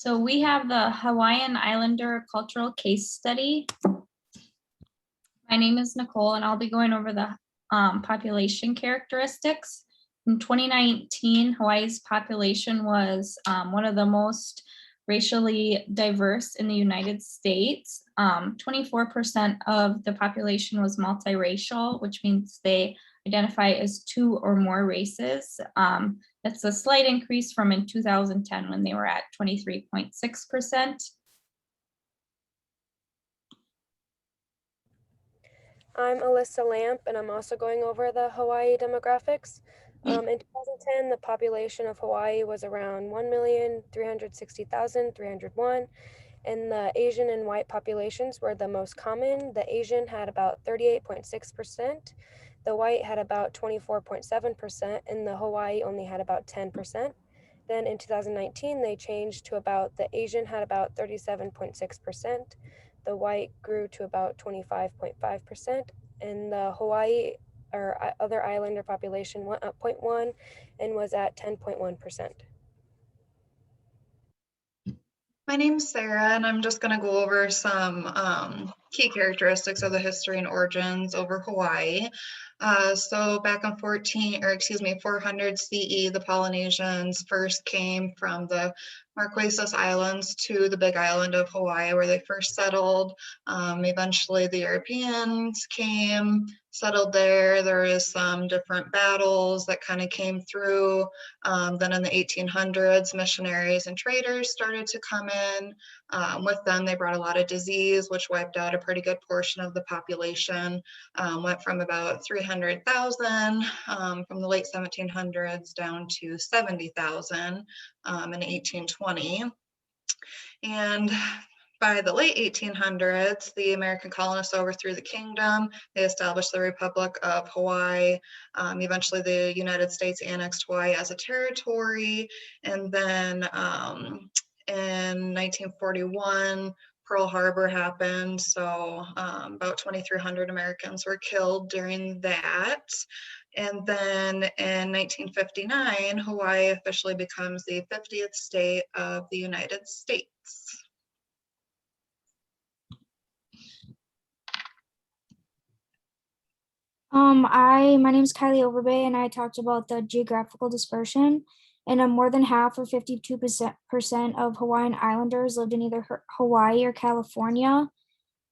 So we have the Hawaiian Islander cultural case study. My name is Nicole, and I'll be going over the population characteristics. In 2019, Hawaii's population was one of the most racially diverse in the United States. 24% of the population was multiracial, which means they identify as two or more races. That's a slight increase from in 2010 when they were at 23.6%. I'm Alyssa Lamp, and I'm also going over the Hawaii demographics. In 2010, the population of Hawaii was around 1,360,301, and the Asian and white populations were the most common. The Asian had about 38.6%, the white had about 24.7%, and the Hawaii only had about 10%. Then in 2019, they changed to about the Asian had about 37.6%, the white grew to about 25.5%, and the Hawaii or other islander population went up 0.1 and was at 10.1%. My name's Sarah, and I'm just going to go over some key characteristics of the history and origins over Hawaii. So back in 400 CE, the Polynesians first came from the Marquesas Islands to the Big Island of Hawaii, where they first settled. Eventually, the Europeans came, settled there. There is some different battles that kind of came through. Then in the 1800s, missionaries and traders started to come in. With them, they brought a lot of disease, which wiped out a pretty good portion of the population. Went from about 300,000 from the late 1700s down to 70,000 in 1820. And by the late 1800s, the American colonists overthrew the kingdom. They established the Republic of Hawaii. Eventually, the United States annexed Hawaii as a territory. And then in 1941, Pearl Harbor happened. So about 2,300 Americans were killed during that. And then in 1959, Hawaii officially becomes the 50th state of the United States. My name is Kylie Overbay, and I talked about the geographical dispersion. And more than half, or 52% of Hawaiian Islanders lived in either Hawaii or California.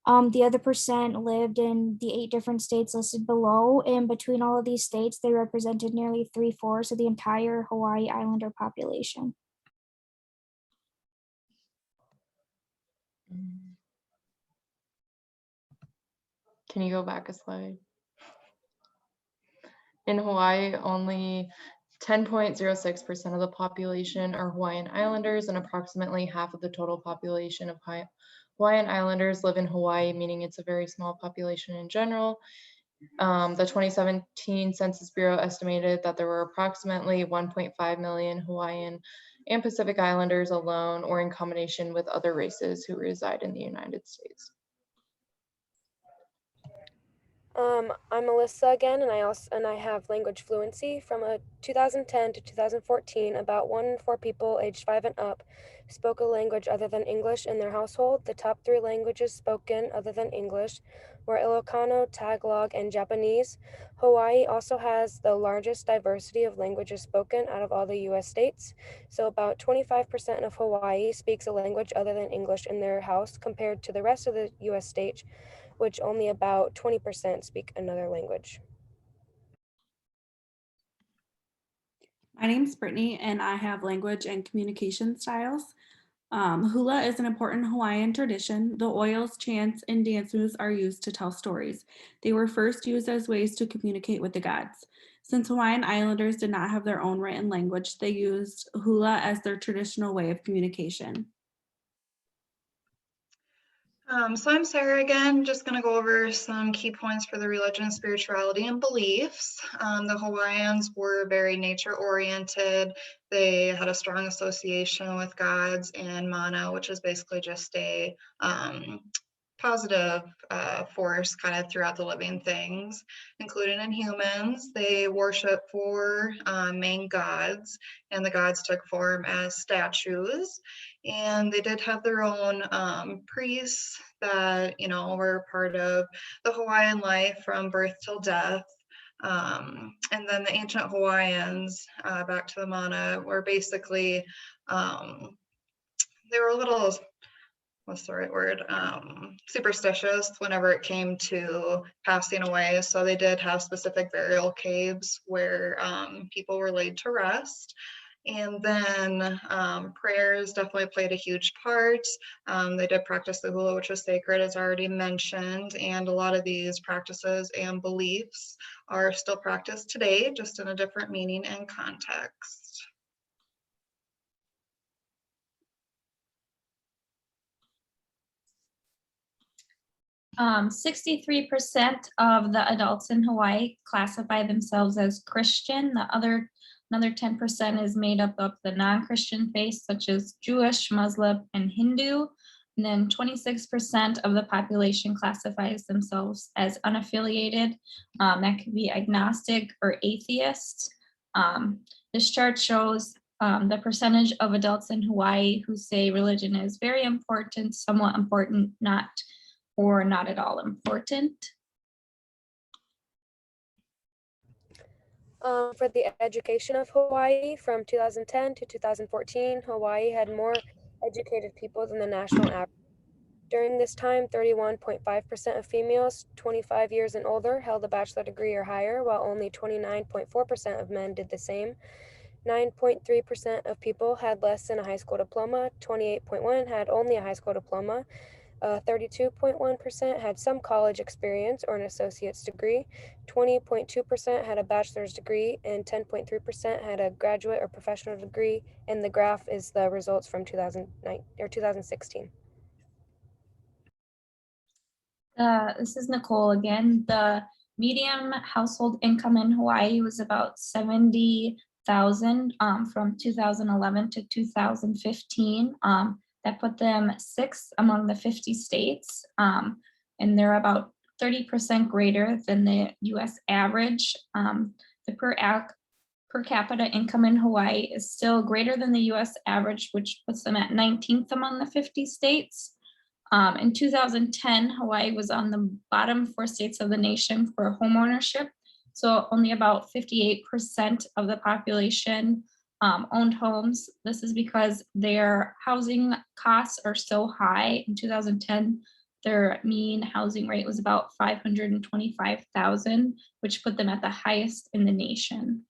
The other percent lived in the 8 different states listed below. And between all of these states, they represented nearly 3/4 of the entire Hawaii Islander population. Can you go back a slide? In Hawaii, only 10.06% of the population are Hawaiian Islanders, and approximately half of the total population of Hawaiian Islanders live in Hawaii, meaning it's a very small population in general. The 2017 Census Bureau estimated that there were approximately 1.5 million Hawaiian and Pacific Islanders alone, or in combination with other races who reside in the United States. I'm Alyssa again, and I have language fluency. From 2010 to 2014, about 1 in 4 people aged 5 and up spoke a language other than English in their household. The top 3 languages spoken other than English were Ilocano, Tagalog, and Japanese. Hawaii also has the largest diversity of languages spoken out of all the U.S. states. So about 25% of Hawaii speaks a language other than English in their house, compared to the rest of the U.S. states, which only about 20% speak another language. My name's Brittany, and I have language and communication styles. Hula is an important Hawaiian tradition. The oils, chants, and dance moves are used to tell stories. They were first used as ways to communicate with the gods. Since Hawaiian Islanders did not have their own written language, they used hula as their traditional way of communication. So I'm Sarah again, just going to go over some key points for the religion, spirituality, and beliefs. The Hawaiians were very nature-oriented. They had a strong association with gods and mana, which is basically just a positive force kind of throughout the living things, including in humans. They worship four main gods, and the gods took form as statues. And they did have their own priests that, you know, were part of the Hawaiian life from birth till death. And then the ancient Hawaiians, back to the mana, were basically, they were a little, what's the right word, superstitious whenever it came to passing away. So they did have specific burial caves where people were laid to rest. And then prayers definitely played a huge part. They did practice the hula, which was sacred, as already mentioned. And a lot of these practices and beliefs are still practiced today, just in a different meaning and context. Um, 63% of the adults in Hawaii classify themselves as Christian. Another 10% is made up of the non-Christian faiths, such as Jewish, Muslim, and Hindu. And then 26% of the population classifies themselves as unaffiliated. That could be agnostic or atheist. This chart shows the percentage of adults in Hawaii who say religion is very important, somewhat important, not or not at all important. For the education of Hawaii from 2010 to 2014, Hawaii had more educated people than the national average. During this time, 31.5% of females 25 years and older held a bachelor degree or higher, while only 29.4% of men did the same. 9.3% of people had less than a high school diploma, 28.1% had only a high school diploma, 32.1% had some college experience or an associate's degree, 20.2% had a bachelor's degree, and 10.3% had a graduate or professional degree. And the graph is the results from 2016. This is Nicole again. The median household income in Hawaii was about 70,000 from 2011 to 2015. That put them sixth among the 50 states, and they're about 30% greater than the US average. The per capita income in Hawaii is still greater than the US average, which puts them at 19th among the 50 states. In 2010, Hawaii was on the bottom 4 states of the nation for home ownership. So only about 58% of the population owned homes. This is because their housing costs are so high. In 2010, their mean housing rate was about 525,000, which put them at the highest in the nation.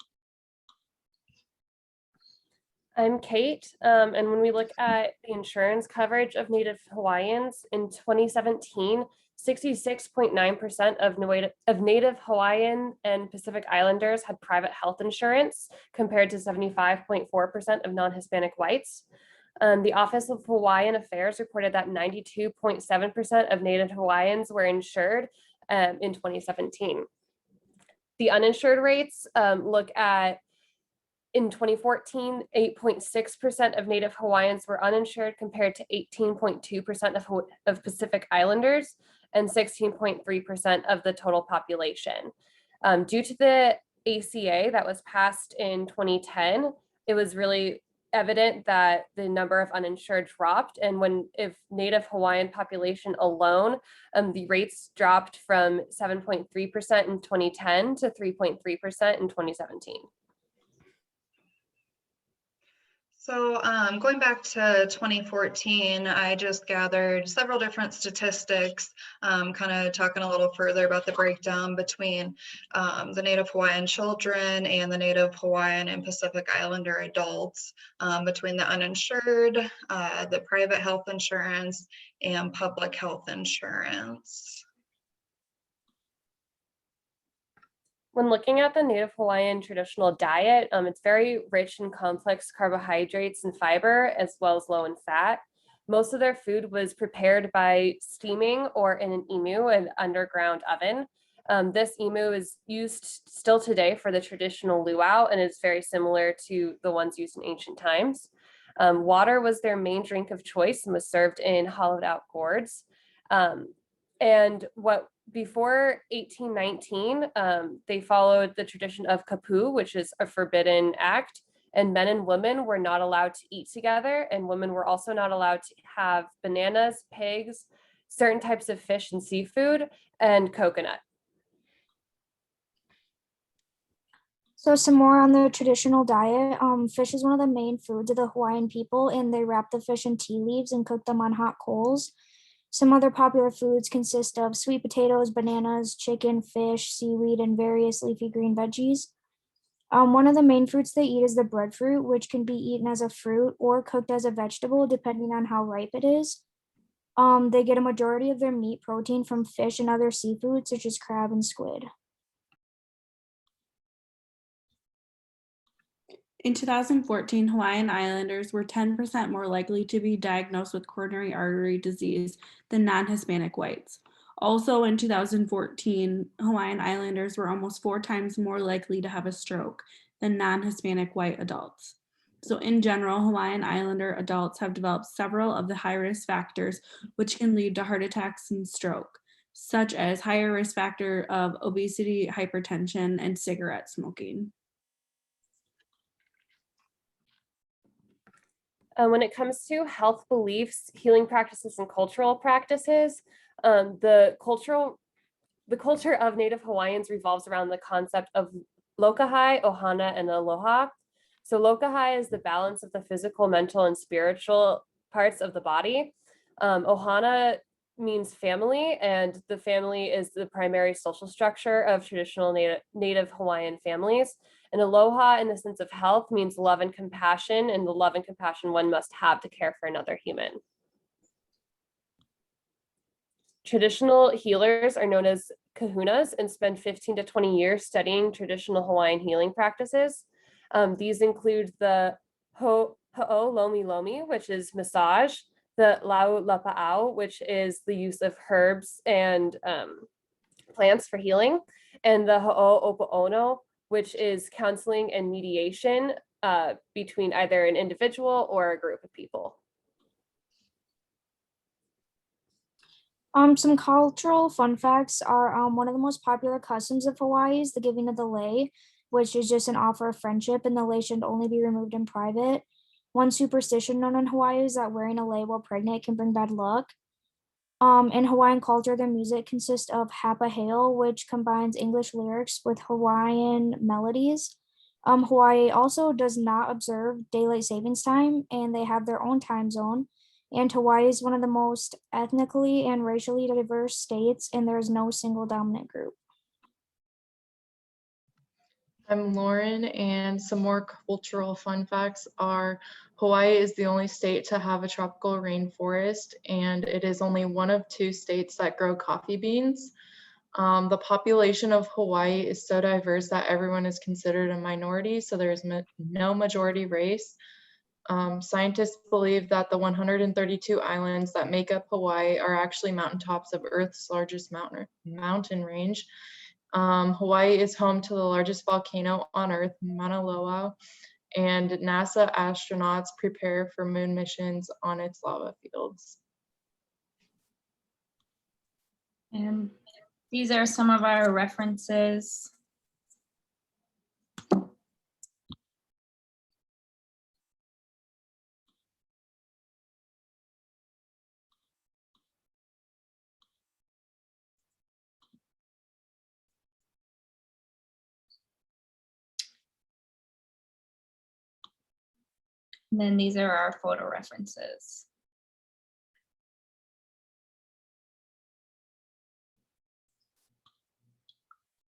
I'm Kate, and when we look at the insurance coverage of Native Hawaiians in 2017, 66.9% of Native Hawaiian and Pacific Islanders had private health insurance, compared to 75.4% of non-Hispanic whites. The Office of Hawaiian Affairs reported that 92.7% of Native Hawaiians were insured in 2017. The uninsured rates look at, in 2014, 8.6% of Native Hawaiians were uninsured, compared to 18.2% of Pacific Islanders and 16.3% of the total population. Due to the ACA that was passed in 2010, it was really evident that the number of uninsured dropped. And if Native Hawaiian population alone, the rates dropped from 7.3% in 2010 to 3.3% in 2017. So going back to 2014, I just gathered several different statistics, kind of talking a little further about the breakdown between the Native Hawaiian children and the Native Hawaiian and Pacific Islander adults, between the uninsured, the private health insurance, and public health insurance. When looking at the Native Hawaiian traditional diet, it's very rich in complex carbohydrates and fiber, as well as low in fat. Most of their food was prepared by steaming or in an imu, an underground oven. This imu is used still today for the traditional luau and is very similar to the ones used in ancient times. Water was their main drink of choice and was served in hollowed out gourds. And before 1819, they followed the tradition of kapu, which is a forbidden act, and men and women were not allowed to eat together, and women were also not allowed to have bananas, pigs, certain types of fish and seafood, and coconut. So some more on the traditional diet. Fish is one of the main foods of the Hawaiian people, and they wrap the fish in tea leaves and cook them on hot coals. Some other popular foods consist of sweet potatoes, bananas, chicken, fish, seaweed, and various leafy green veggies. One of the main fruits they eat is the breadfruit, which can be eaten as a fruit or cooked as a vegetable, depending on how ripe it is. They get a majority of their meat protein from fish and other seafood, such as crab and squid. In 2014, Hawaiian Islanders were 10% more likely to be diagnosed with coronary artery disease than non-Hispanic whites. Also in 2014, Hawaiian Islanders were almost 4 times more likely to have a stroke than non-Hispanic white adults. So in general, Hawaiian Islander adults have developed several of the high-risk factors which can lead to heart attacks and stroke, such as higher risk factor of obesity, hypertension, and cigarette smoking. When it comes to health beliefs, healing practices, and cultural practices, the culture of Native Hawaiians revolves around the concept of lokahai, ohana, and aloha. So lokahai is the balance of the physical, mental, and spiritual parts of the body. Ohana means family, and the family is the primary social structure of traditional Native Hawaiian families. And aloha, in the sense of health, means love and compassion, and the love and compassion one must have to care for another human. Traditional healers are known as kahunas and spend 15 to 20 years studying traditional Hawaiian healing practices. These include the ho'o lomi lomi, which is massage, the lau lapa'au, which is the use of herbs and plants for healing, and the ho'oponopono, which is counseling and mediation between either an individual or a group of people. Some cultural fun facts are one of the most popular customs of Hawaii is the giving of the lei, which is just an offer of friendship, and the lei should only be removed in private. One superstition known in Hawaii is that wearing a lei while pregnant can bring bad luck. In Hawaiian culture, their music consists of hapa hail, which combines English lyrics with Hawaiian melodies. Hawaii also does not observe daylight savings time, and they have their own time zone. And Hawaii is one of the most ethnically and racially diverse states, and there is no single dominant group. I'm Lauren, and some more cultural fun facts are Hawaii is the only state to have a tropical rainforest, and it is only one of 2 states that grow coffee beans. The population of Hawaii is so diverse that everyone is considered a minority, so there is no majority race. Scientists believe that the 132 islands that make up Hawaii are actually mountaintops of Earth's largest mountain range. Hawaii is home to the largest volcano on Earth, Mauna Loa, and NASA astronauts prepare for moon missions on its lava fields. And these are some of our references. And then these are our photo references.